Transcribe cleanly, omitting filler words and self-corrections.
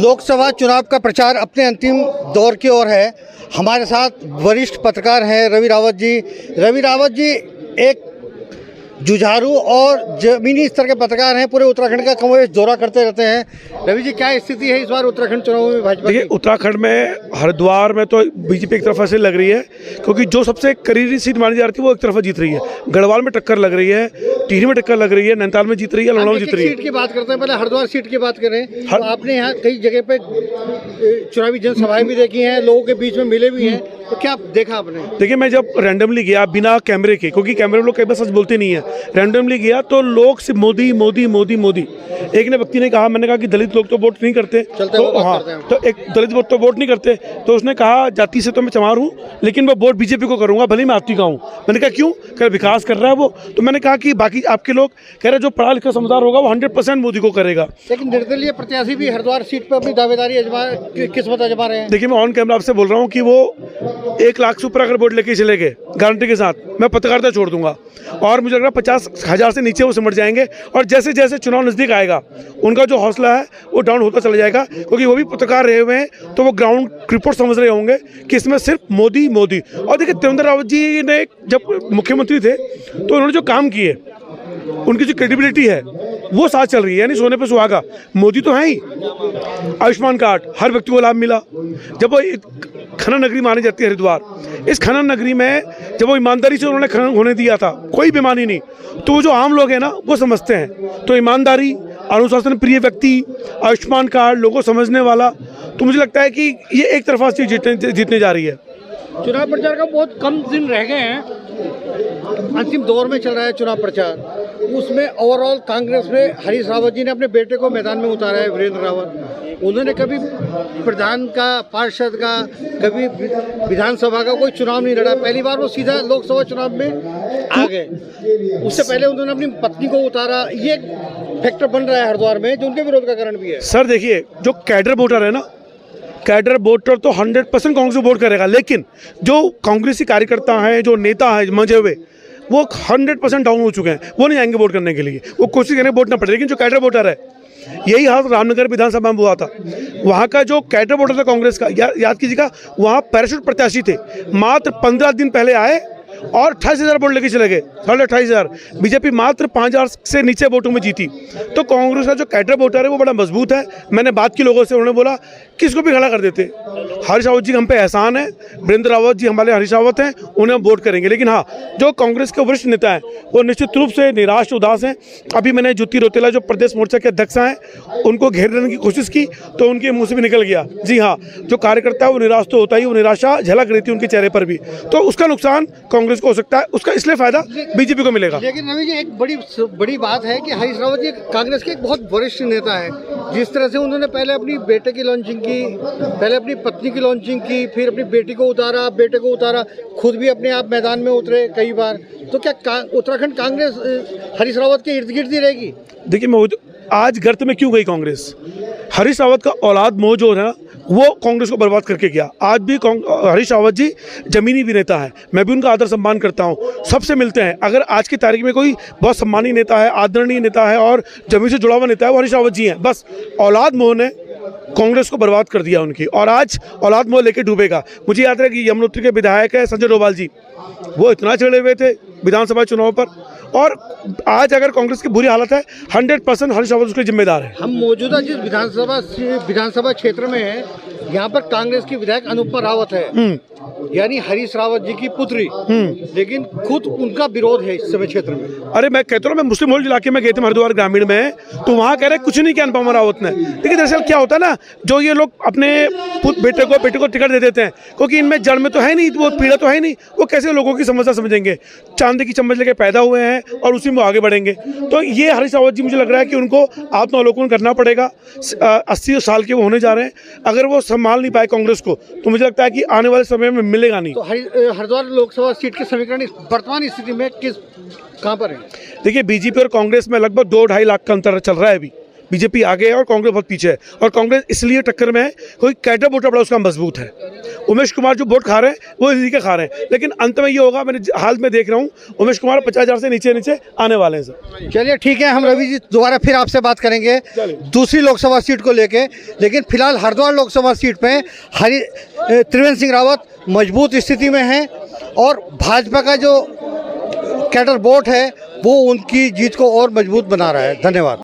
लोकसभा चुनाव का प्रचार अपने अंतिम दौर की ओर है। हमारे साथ वरिष्ठ पत्रकार हैं रवि रावत जी। रवि रावत जी एक जुझारू और जमीनी स्तर के पत्रकार हैं, पूरे उत्तराखंड का कमोवेश दौरा करते रहते हैं। रवि जी, क्या स्थिति है इस बार उत्तराखंड चुनाव में भाजपा की? देखिए, उत्तराखंड में हरिद्वार में तो बीजेपी एक तरफा से लग रही है, क्योंकि जो सबसे करीबी सीट मानी जा रही थी वो एक तरफा जीत रही है। गढ़वाल में टक्कर लग रही है, टिहरी में टक्कर लग रही है, नैनीताल में जीत रही है, लखनऊ में जीत रही है। सीट की बात करते हैं, पहले हरिद्वार सीट की बात करें तो आपने यहाँ कई जगह पे चुनावी जनसभाएं भी देखी हैं, लोगों के बीच में मिले भी हैं, तो क्या देखा आपने? देखिए, मैं जब रैंडमली गया बिना कैमरे के, क्योंकि कैमरे में लोग कई बार सच बोलते नहीं है, रैंडमली गया तो लोग सिर्फ मोदी मोदी मोदी मोदी। एक ने व्यक्ति ने कहा, मैंने कहा कि दलित लोग तो वोट नहीं करते, तो हाँ, तो एक दलित वोट तो वोट नहीं करते, तो उसने कहा जाति से तो मैं चमार हूँ, लेकिन मैं वोट बीजेपी को करूंगा, भले मैं आपकी का हूँ। मैंने कहा क्यों? कह विकास कर रहा है वो। तो मैंने कहा कि बाकी आपके लोग कह रहे जो पढ़ा लिखा समझदार होगा वो 100% मोदी को करेगा। लेकिन निर्दलीय प्रत्याशी भी हरिद्वार सीट पर अपनी दावेदारी किस्मत आजमा रहे हैं। देखिए, मैं ऑन कैमरा आपसे बोल रहा हूँ कि वो 1 लाख से ऊपर अगर वोट लेके चले गए गारंटी के साथ, मैं पत्रकारिता छोड़ दूंगा। और मुझे लग रहा है 50,000 से नीचे वो सिमट जाएंगे, और जैसे जैसे चुनाव नजदीक आएगा उनका जो हौसला है वो डाउन होता चला जाएगा, क्योंकि वो भी पत्रकार रहे हुए हैं, तो वो ग्राउंड रिपोर्ट समझ रहे होंगे कि इसमें सिर्फ मोदी मोदी। और देखिए, त्रिवेंद्र रावत जी ने जब मुख्यमंत्री थे तो उन्होंने जो काम किए, उनकी जो क्रेडिबिलिटी है वो साथ चल रही है, यानी सोने पे सुहागा। मोदी तो है ही, आयुष्मान कार्ड हर व्यक्ति को लाभ मिला। जब वो खनन नगरी मानी जाती है हरिद्वार, इस खनन नगरी में जब वो ईमानदारी से उन्होंने खनन होने दिया था, कोई बेईमानी नहीं, तो वो जो आम लोग हैं ना वो समझते हैं। तो ईमानदारी, अनुशासन प्रिय व्यक्ति, आयुष्मान कार्ड, लोगों समझने वाला, तो मुझे लगता है कि ये एक तरफा से जीतने जा रही है। चुनाव प्रचार का बहुत कम दिन रह गए हैं, अंतिम दौर में चल रहा है चुनाव प्रचार। उसमें ओवरऑल कांग्रेस में हरीश रावत जी ने अपने बेटे को मैदान में उतारा है, वीरेंद्र रावत। उन्होंने कभी प्रधान का, पार्षद का, कभी विधानसभा का कोई चुनाव नहीं लड़ा, पहली बार वो सीधा लोकसभा चुनाव में आ गए। उससे पहले उन्होंने अपनी पत्नी को उतारा। ये फैक्टर बन रहा है हरिद्वार में, जो उनके विरोध का कारण भी है। सर देखिए, जो कैडर वोटर है ना, कैडर वोटर तो 100% कांग्रेस को वोट करेगा, लेकिन जो कांग्रेसी कार्यकर्ता हैं, जो नेता हैं मजे हुए, वो 100% डाउन हो चुके हैं, वो नहीं आएंगे वोट करने के लिए। वो कोशिश करें वोट ना पड़े, लेकिन जो कैडर वोटर है, यही हाल रामनगर विधानसभा में हुआ था। वहाँ का जो कैडर वोटर था कांग्रेस का, याद कीजिएगा, वहाँ पैराशूट प्रत्याशी थे, मात्र 15 दिन पहले आए और 28,000 वोट लेके चले गए, 28,500। बीजेपी मात्र 5,000 से नीचे वोटों में जीती। तो कांग्रेस का जो कैडर वोटर है वो बड़ा मजबूत है। मैंने बात की लोगों से, उन्होंने बोला किसको भी खड़ा कर देते। हरीश रावत जी हम पे एहसान है, वीरेंद्र रावत जी हमारे हरीश रावत हैं, उन्हें हम वोट करेंगे। लेकिन हाँ, जो कांग्रेस के वरिष्ठ नेता हैं वो निश्चित रूप से निराश उदास हैं। अभी मैंने ज्योति रौतेला जो प्रदेश मोर्चा के अध्यक्ष हैं, उनको घेरने की कोशिश की तो उनके मुँह से भी निकल गया। जी हाँ, जो कार्यकर्ता है वो निराश तो होता ही, वो निराशा झलक रही थी उनके चेहरे पर भी। तो उसका नुकसान कांग्रेस को हो सकता है, उसका इसलिए फायदा बीजेपी को मिलेगा। लेकिन रवि जी, एक बड़ी बात है कि हरीश रावत जी कांग्रेस के एक बहुत वरिष्ठ नेता है। जिस तरह से उन्होंने पहले अपनी बेटे की लॉन्चिंग की, पहले अपनी पत्नी की लॉन्चिंग की, फिर अपनी बेटी को उतारा, बेटे को उतारा, खुद भी अपने आप मैदान में उतरे कई बार। तो क्या उत्तराखंड कांग्रेस हरीश रावत के इर्द गिर्द ही रहेगी? देखिए, मैं आज गर्त में क्यों गई कांग्रेस? हरीश रावत का औलाद मोह जो है ना, वो कांग्रेस को बर्बाद करके गया। आज भी हरीश रावत जी जमीनी भी नेता है, मैं भी उनका आदर सम्मान करता हूँ, सबसे मिलते हैं। अगर आज की तारीख में कोई बहुत सम्मानीय नेता है, आदरणीय नेता है और जमीन से जुड़ा हुआ नेता है, वो हरीश रावत जी हैं। बस औलाद मोह ने कांग्रेस को बर्बाद कर दिया उनकी, और आज औलाद मोह लेके डूबेगा। मुझे याद है कि यमुनोत्री के विधायक है संजय डोभाल जी, वो इतना चढ़े हुए थे विधानसभा चुनाव पर, और आज अगर कांग्रेस की बुरी हालत है, 100% हरीश रावत उसके जिम्मेदार है। हम मौजूदा जिस विधानसभा क्षेत्र में है, यहाँ पर कांग्रेस की विधायक अनुपमा रावत है, यानी हरीश रावत जी की पुत्री, लेकिन खुद उनका विरोध है इस समय क्षेत्र में। अरे मैं कहता हूँ, मैं मुस्लिम होल्ड इलाके में गए थे हरिद्वार ग्रामीण में, तो वहाँ कह रहे कुछ नहीं किया अनुपमा रावत ने। लेकिन दरअसल क्या होता है ना, जो ये लोग अपने बेटे को टिकट दे देते हैं, क्योंकि इनमें जड़ में तो है नहीं, वो पीड़ा तो है नहीं, वो कैसे लोगों की समस्या समझेंगे? चांदी की चम्मच लेके पैदा हुए हैं और उसी में आगे बढ़ेंगे। तो ये हरीश रावत जी, मुझे लग रहा है कि उनको आत्मावलोकन करना पड़ेगा। 80 साल के वो होने जा रहे हैं, अगर वो संभाल नहीं पाए कांग्रेस को, तो मुझे लगता है कि आने वाले समय में मिलेगा नहीं। तो हरिद्वार लोकसभा सीट के समीकरण वर्तमान स्थिति में कहाँ पर है? देखिए, बीजेपी और कांग्रेस में लगभग 2-2.5 लाख का अंतर चल रहा है अभी, बीजेपी आगे है और कांग्रेस बहुत पीछे है, और कांग्रेस इसलिए टक्कर में है कोई कैडर वोटर बड़ा उसका मजबूत है। उमेश कुमार जो वोट खा रहे हैं वो इसी के खा रहे हैं, लेकिन अंत में ये होगा, मैंने हाल में देख रहा हूँ उमेश कुमार 50,000 से नीचे आने वाले हैं सर। चलिए ठीक है, हम रवि जी दोबारा फिर आपसे बात करेंगे दूसरी लोकसभा सीट को लेके, लेकिन फिलहाल हरिद्वार लोकसभा सीट पे त्रिवेंद्र सिंह रावत मजबूत स्थिति में हैं और भाजपा का जो कैडर वोट है वो उनकी जीत को और मजबूत बना रहा है। धन्यवाद।